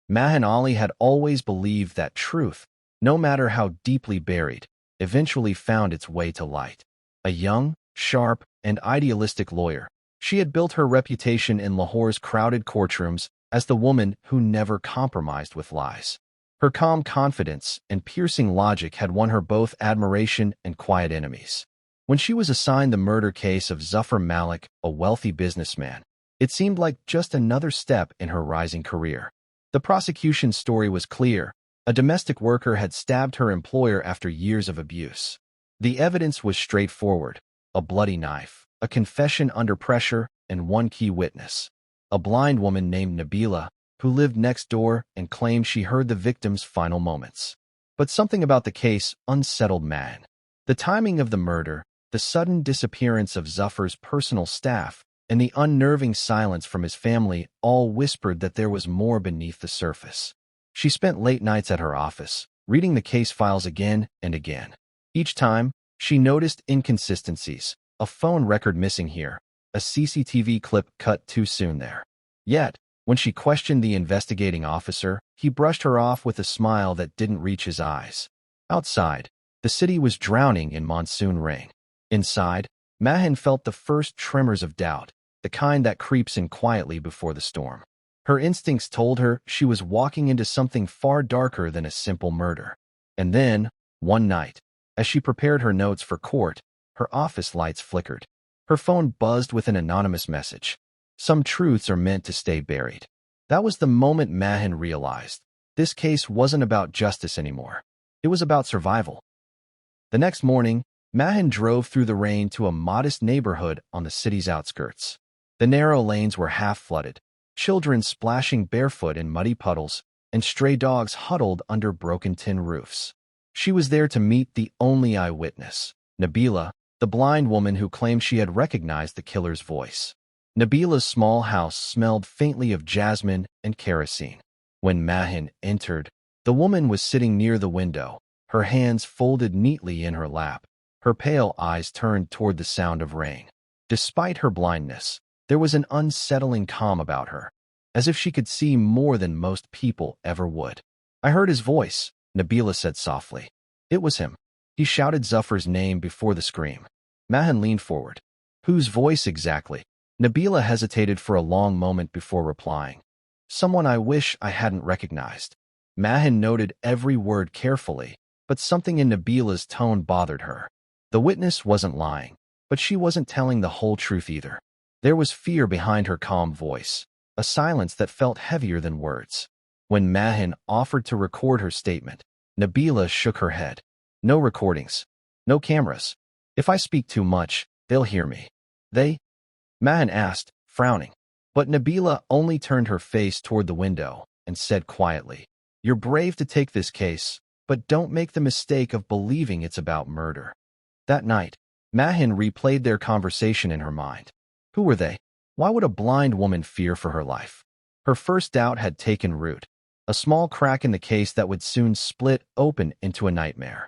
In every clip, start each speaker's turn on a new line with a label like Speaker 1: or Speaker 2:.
Speaker 1: Mahin Ali had always believed that truth, no matter how deeply buried, eventually found its way to light. A young, sharp, and idealistic lawyer, she had built her reputation in Lahore's crowded courtrooms as the woman who never compromised with lies. Her calm confidence and piercing logic had won her both admiration and quiet enemies. When she was assigned the murder case of Zafar Malik, a wealthy businessman, it seemed like just another step in her rising career. The prosecution's story was clear. A domestic worker had stabbed her employer after years of abuse. The evidence was straightforward: a bloody knife, a confession under pressure, and one key witness, a blind woman named Nabila, who lived next door and claimed she heard the victim's final moments. But something about the case unsettled Mahin. The timing of the murder, the sudden disappearance of Zafar's personal staff, and the unnerving silence from his family all whispered that there was more beneath the surface. She spent late nights at her office, reading the case files again and again. Each time, she noticed inconsistencies: a phone record missing here, a CCTV clip cut too soon there. Yet, when she questioned the investigating officer, he brushed her off with a smile that didn't reach his eyes. Outside, the city was drowning in monsoon rain. Inside, Mahin felt the first tremors of doubt, the kind that creeps in quietly before the storm. Her instincts told her she was walking into something far darker than a simple murder. And then, one night, as she prepared her notes for court, her office lights flickered. Her phone buzzed with an anonymous message. Some truths are meant to stay buried. That was the moment Mahin realized this case wasn't about justice anymore. It was about survival. The next morning, Mahin drove through the rain to a modest neighborhood on the city's outskirts. The narrow lanes were half-flooded, children splashing barefoot in muddy puddles, and stray dogs huddled under broken tin roofs. She was there to meet the only eyewitness, Nabila, the blind woman who claimed she had recognized the killer's voice. Nabila's small house smelled faintly of jasmine and kerosene. When Mahin entered, the woman was sitting near the window, her hands folded neatly in her lap, her pale eyes turned toward the sound of rain. Despite her blindness, there was an unsettling calm about her, as if she could see more than most people ever would. "I heard his voice," Nabila said softly. It was him. He shouted Zafar's name before the scream. Mahin leaned forward. "Whose voice exactly?" Nabila hesitated for a long moment before replying. "Someone I wish I hadn't recognized." Mahin noted every word carefully, but something in Nabila's tone bothered her. The witness wasn't lying, but she wasn't telling the whole truth either. There was fear behind her calm voice, a silence that felt heavier than words. When Mahin offered to record her statement, Nabila shook her head. "No recordings. No cameras. If I speak too much, they'll hear me." "They?" Mahin asked, frowning. But Nabila only turned her face toward the window and said quietly, "You're brave to take this case, but don't make the mistake of believing it's about murder." That night, Mahin replayed their conversation in her mind. Who were they? Why would a blind woman fear for her life? Her first doubt had taken root, a small crack in the case that would soon split open into a nightmare.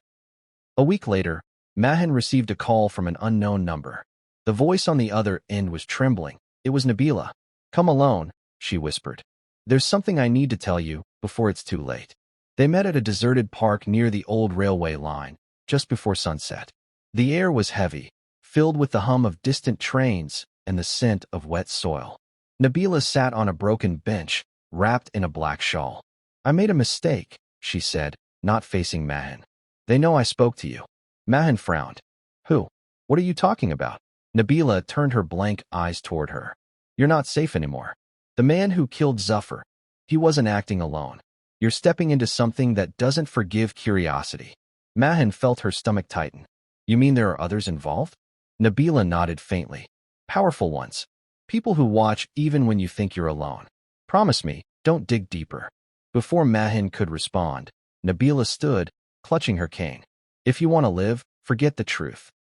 Speaker 1: A week later, Mahin received a call from an unknown number. The voice on the other end was trembling. It was Nabila. "Come alone," she whispered. "There's something I need to tell you before it's too late." They met at a deserted park near the old railway line, just before sunset. The air was heavy, filled with the hum of distant trains and the scent of wet soil. Nabila sat on a broken bench, wrapped in a black shawl. "I made a mistake," she said, not facing Mahin. "They know I spoke to you." Mahin frowned. "Who? What are you talking about?" Nabila turned her blank eyes toward her. "You're not safe anymore. The man who killed Zafar, he wasn't acting alone. You're stepping into something that doesn't forgive curiosity." Mahin felt her stomach tighten. "You mean there are others involved?" Nabila nodded faintly. "Powerful ones. People who watch even when you think you're alone. Promise me, don't dig deeper." Before Mahin could respond, Nabila stood, clutching her cane. "If you want to live, forget the truth."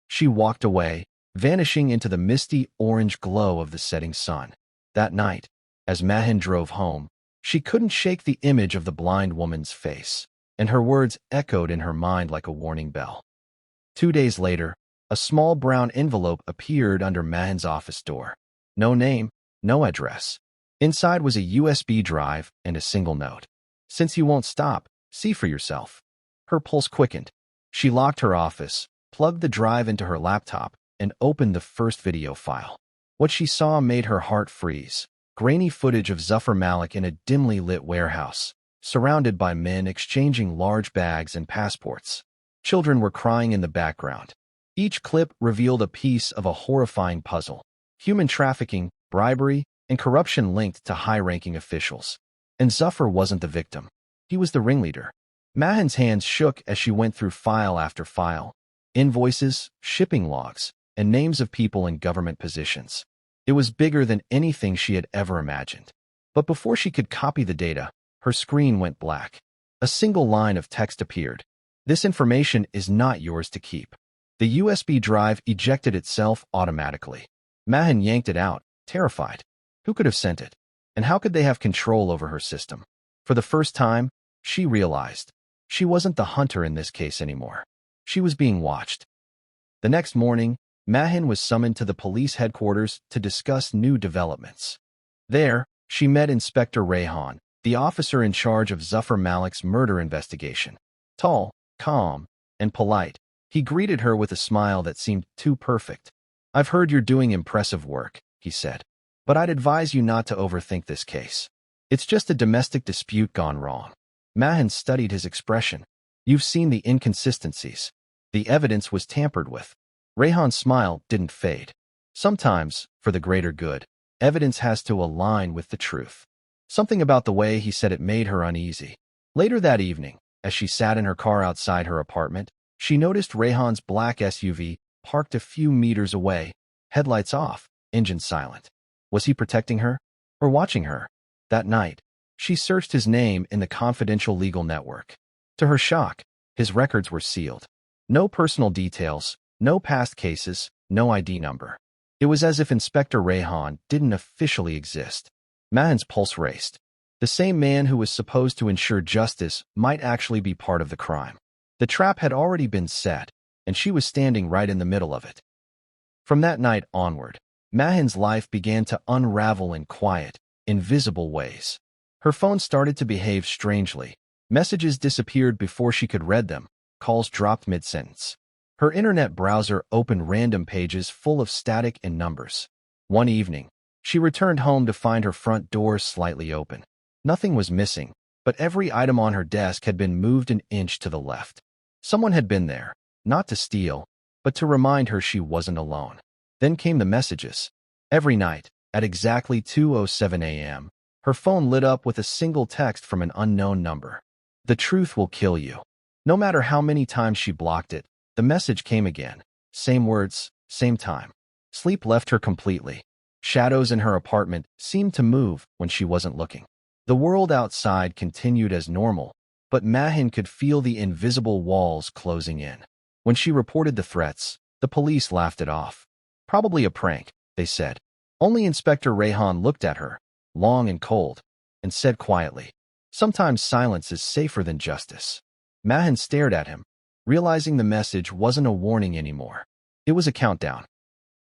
Speaker 1: She walked away, vanishing into the misty orange glow of the setting sun. That night, as Mahin drove home, she couldn't shake the image of the blind woman's face, and her words echoed in her mind like a warning bell. 2 days later, a small brown envelope appeared under Mahin's office door. No name, no address. Inside was a USB drive and a single note. "Since you won't stop, see for yourself." Her pulse quickened. She locked her office, plugged the drive into her laptop, and opened the first video file. What she saw made her heart freeze. Grainy footage of Zafar Malik in a dimly lit warehouse, surrounded by men exchanging large bags and passports. Children were crying in the background. Each clip revealed a piece of a horrifying puzzle: human trafficking, bribery, and corruption linked to high-ranking officials. And Zafar wasn't the victim. He was the ringleader. Mahin's hands shook as she went through file after file: invoices, shipping logs, and names of people in government positions. It was bigger than anything she had ever imagined. But before she could copy the data, her screen went black. A single line of text appeared: "This information is not yours to keep." The USB drive ejected itself automatically. Mahin yanked it out, terrified. Who could have sent it? And how could they have control over her system? For the first time, she realized she wasn't the hunter in this case anymore. She was being watched. The next morning, Mahin was summoned to the police headquarters to discuss new developments. There, she met Inspector Rayhan, the officer in charge of Zafar Malik's murder investigation. Tall, calm, and polite, he greeted her with a smile that seemed too perfect. "I've heard you're doing impressive work," he said. "But I'd advise you not to overthink this case. It's just a domestic dispute gone wrong." Mahin studied his expression. "You've seen the inconsistencies. The evidence was tampered with." Rayhan's smile didn't fade. "Sometimes, for the greater good, evidence has to align with the truth." Something about the way he said it made her uneasy. Later that evening, as she sat in her car outside her apartment, she noticed Rayhan's black SUV parked a few meters away, headlights off, engine silent. Was he protecting her or watching her? That night, she searched his name in the confidential legal network. To her shock, his records were sealed. No personal details, no past cases, no ID number. It was as if Inspector Rayhan didn't officially exist. Mahin's pulse raced. The same man who was supposed to ensure justice might actually be part of the crime. The trap had already been set, and she was standing right in the middle of it. From that night onward, Mahin's life began to unravel in quiet, invisible ways. Her phone started to behave strangely. Messages disappeared before she could read them. Calls dropped mid-sentence. Her internet browser opened random pages full of static and numbers. One evening, she returned home to find her front door slightly open. Nothing was missing, but every item on her desk had been moved an inch to the left. Someone had been there, not to steal, but to remind her she wasn't alone. Then came the messages. Every night, at exactly 2:07 a.m., her phone lit up with a single text from an unknown number. "The truth will kill you." No matter how many times she blocked it, the message came again. Same words, same time. Sleep left her completely. Shadows in her apartment seemed to move when she wasn't looking. The world outside continued as normal, but Mahin could feel the invisible walls closing in. When she reported the threats, the police laughed it off. "Probably a prank," they said. Only Inspector Rayhan looked at her, long and cold, and said quietly, "Sometimes silence is safer than justice." Mahin stared at him, realizing the message wasn't a warning anymore. It was a countdown.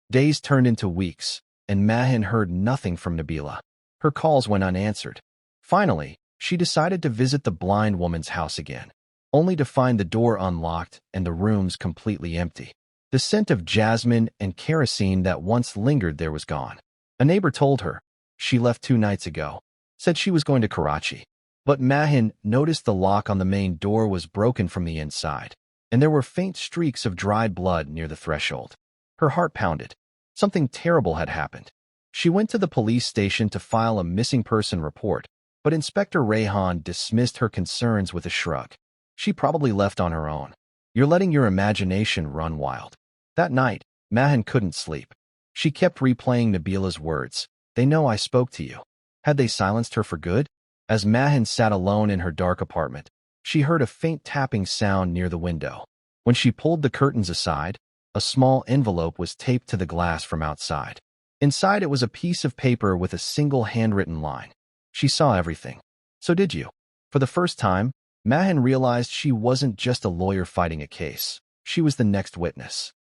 Speaker 1: Days turned into weeks, and Mahin heard nothing from Nabila. Her calls went unanswered. Finally, she decided to visit the blind woman's house again, only to find the door unlocked and the rooms completely empty. The scent of jasmine and kerosene that once lingered there was gone. A neighbor told her she left 2 nights ago, said she was going to Karachi. But Mahin noticed the lock on the main door was broken from the inside, and there were faint streaks of dried blood near the threshold. Her heart pounded. Something terrible had happened. She went to the police station to file a missing person report, but Inspector Rayhan dismissed her concerns with a shrug. She probably left on her own. You're letting your imagination run wild. That night, Mahin couldn't sleep. She kept replaying Nabila's words. "They know I spoke to you." Had they silenced her for good? As Mahin sat alone in her dark apartment, she heard a faint tapping sound near the window. When she pulled the curtains aside, a small envelope was taped to the glass from outside. Inside it was a piece of paper with a single handwritten line. She saw everything. So did you. For the first time, Mahin realized she wasn't just a lawyer fighting a case. She was the next witness.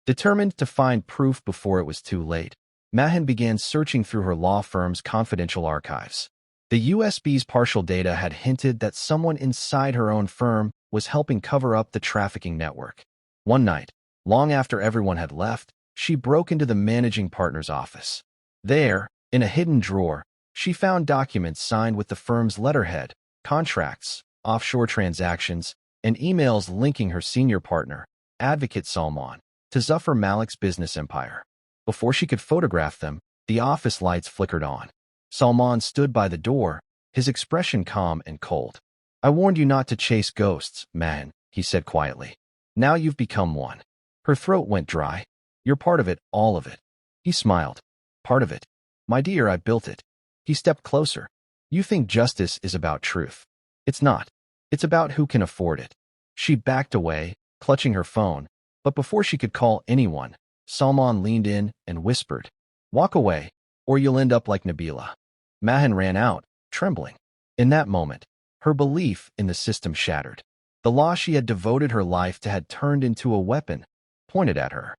Speaker 1: Determined to find proof before it was too late, Mahin began searching through her law firm's confidential archives. The USB's partial data had hinted that someone inside her own firm was helping cover up the trafficking network. One night, long after everyone had left, she broke into the managing partner's office. There, in a hidden drawer, she found documents signed with the firm's letterhead, contracts, offshore transactions, and emails linking her senior partner, Advocate Salman, to Zafar Malik's business empire. Before she could photograph them, the office lights flickered on. Salman stood by the door, his expression calm and cold. "I warned you not to chase ghosts, Mahin," he said quietly. "Now you've become one." Her throat went dry. "You're part of it, all of it." He smiled. "Part of it? My dear, I built it." He stepped closer. "You think justice is about truth. It's not. It's about who can afford it." She backed away, clutching her phone, but before she could call anyone, Salman leaned in and whispered, "Walk away, or you'll end up like Nabila." Mahin ran out, trembling. In that moment, her belief in the system shattered. The law she had devoted her life to had turned into a weapon, pointed at her.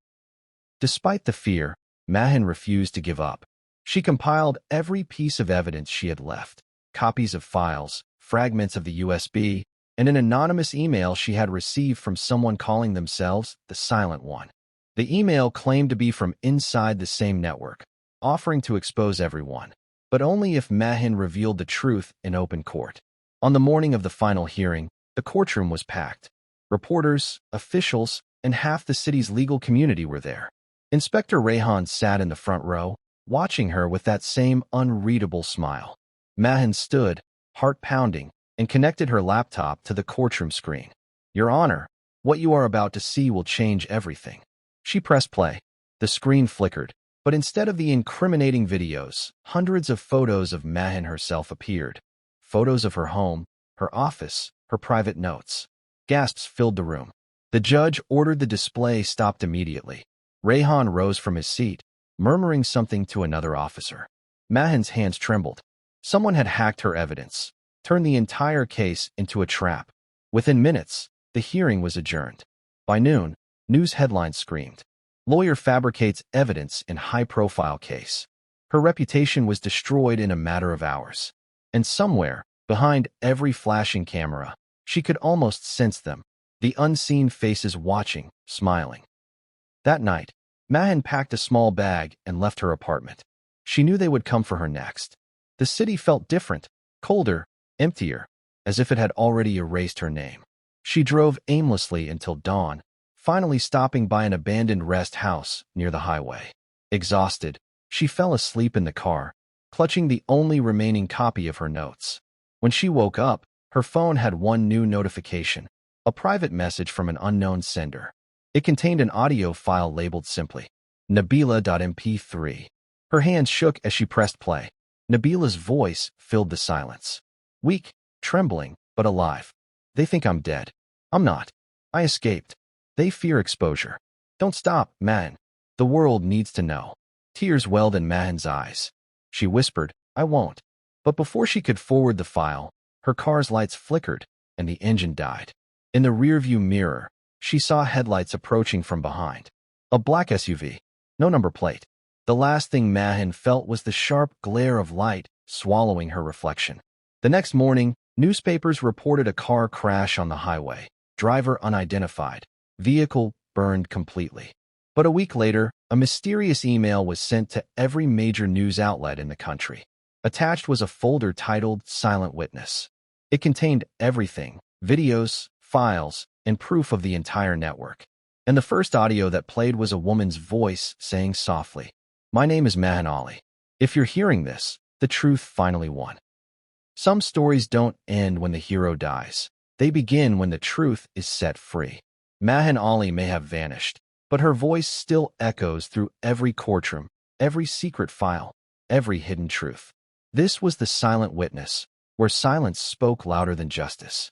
Speaker 1: Despite the fear, Mahin refused to give up. She compiled every piece of evidence she had left, copies of files, fragments of the USB, and an anonymous email she had received from someone calling themselves the Silent One. The email claimed to be from inside the same network, offering to expose everyone, but only if Mahin revealed the truth in open court. On the morning of the final hearing, the courtroom was packed. Reporters, officials, and half the city's legal community were there. Inspector Rehan sat in the front row, watching her with that same unreadable smile. Mahin stood, heart pounding, and connected her laptop to the courtroom screen. "Your Honor, what you are about to see will change everything." She pressed play. The screen flickered, but instead of the incriminating videos, hundreds of photos of Mahin herself appeared. Photos of her home, her office, her private notes. Gasps filled the room. The judge ordered the display stopped immediately. Rehan rose from his seat, murmuring something to another officer. Mahin's hands trembled. Someone had hacked her evidence, turned the entire case into a trap. Within minutes, the hearing was adjourned. By noon, news headlines screamed, "Lawyer fabricates evidence in high-profile case." Her reputation was destroyed in a matter of hours. And somewhere, behind every flashing camera, she could almost sense them, the unseen faces watching, smiling. That night, Mahin packed a small bag and left her apartment. She knew they would come for her next. The city felt different, colder, emptier, as if it had already erased her name. She drove aimlessly until dawn, finally stopping by an abandoned rest house near the highway. Exhausted, she fell asleep in the car, clutching the only remaining copy of her notes. When she woke up, her phone had one new notification, a private message from an unknown sender. It contained an audio file labeled simply, Nabila.mp3. Her hands shook as she pressed play. Nabila's voice filled the silence. Weak, trembling, but alive. "They think I'm dead. I'm not. I escaped. They fear exposure. Don't stop, Mahin. The world needs to know." Tears welled in Mahin's eyes. She whispered, "I won't." But before she could forward the file, her car's lights flickered and the engine died. In the rearview mirror, she saw headlights approaching from behind. A black SUV. No number plate. The last thing Mahin felt was the sharp glare of light swallowing her reflection. The next morning, newspapers reported a car crash on the highway. Driver unidentified. Vehicle burned completely. But a week later, a mysterious email was sent to every major news outlet in the country. Attached was a folder titled Silent Witness. It contained everything, videos, files, and proof of the entire network. And the first audio that played was a woman's voice saying softly, "My name is Mahin Ali. If you're hearing this, the truth finally won." Some stories don't end when the hero dies. They begin when the truth is set free. Mahin Ali may have vanished, but her voice still echoes through every courtroom, every secret file, every hidden truth. This was the Silent Witness, where silence spoke louder than justice.